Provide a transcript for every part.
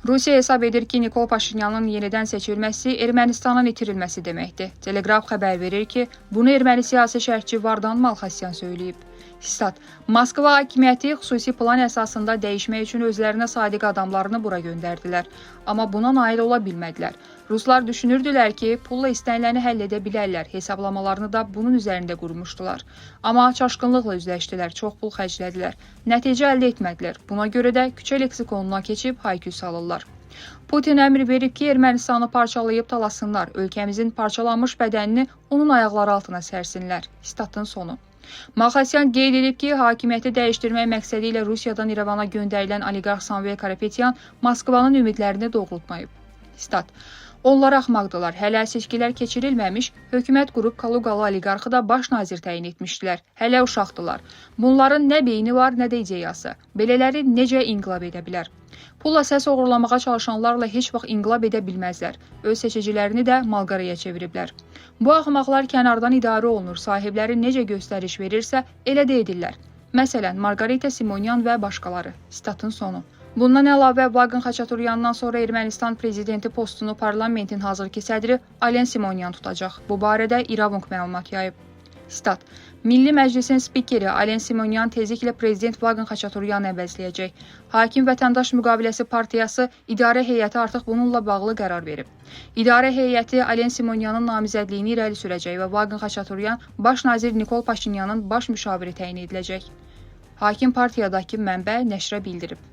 Rusiya hesab edir ki, Nikol Paşinyanın yenidən seçilməsi Ermənistanın itirilməsi deməkdir. Telegraf xəbər verir ki, bunu erməni siyasi şərhçi Vardan Malxasyan söyləyib. Stat: Moskva hakimiyyəti xüsusi plan əsasında dəyişmək üçün özlərinə sadiq adamlarını bura göndərdilər. Amma buna nail ola bilmədilər. Ruslar düşünürdülər ki, pulla istəniləni həll edə bilərlər. Hesablamalarını da bunun üzərində qurmuşdular. Amma çaşqınlıqla üzləşdilər, çox pul xərclədilər. Nəticə əldə etmədilər. Buna görə də küçə leksikonuna keçib haykü salırlar. Putin əmr verib ki, Ermənistanı parçalayıb talasınlar. Ölkəmizin parçalanmış bədənini onun ayaqları altına sərsinlər. Statın sonu. Malxasyan qeyd edib ki, hakimiyyəti dəyişdirmək məqsədi ilə Rusiyadan İrəvana göndərilən oliqarx Samvel Karapetyan Moskvanın ümidlərini doğrultmayıb. Stat: Onlar axmaqdılar. Hələ seçkilər keçirilməmiş, hökumət qurub Kaluqalı oliqarxı da baş nazir təyin etmişdilər. Hələ uşaqdılar. Bunların nə beyni var, nə də ideyası. Belələri necə inqilab edə bilər? Pulla səs oğurlamağa çalışanlarla heç vaxt inqilab edə bilməzlər. Öz seçicilərini də malqaraya çeviriblər. Bu axmaqlar kənardan idarə olunur. Sahibləri necə göstəriş verirsə, elə də edirlər. Məsələn, Margarita Simonyan və başqaları. Statın sonu. Bundan əlavə, Vaqen Xaçaturyandan sonra Ermənistan prezidenti postunu parlamentin hazırki sədri Alen Simonyan tutacaq. Bu barədə İravunq məlumat yayıb. Stat: Milli Məclisin spikeri Alen Simonyan tezliklə prezident Vaqen Xaçaturyanı əvəzləyəcək. Hakim Vətəndaş Müqaviləsi Partiyası idarə heyəti artıq bununla bağlı qərar verib. İdarə heyəti Alen Simonyanın namizədliyini irəli sürəcək və Vaqen Xaçaturyan baş nazir Nikol Paşinyanın baş müşaviri təyin ediləcək. Hakim partiyadakı mənbə nəşrə bildirib.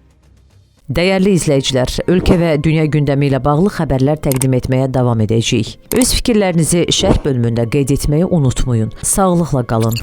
Dəyərli izləyicilər, ölkə və dünya gündəmi ilə bağlı xəbərlər təqdim etməyə davam edəcəyik. Öz fikirlərinizi şərh bölümündə qeyd etməyi unutmayın. Sağlıqla qalın.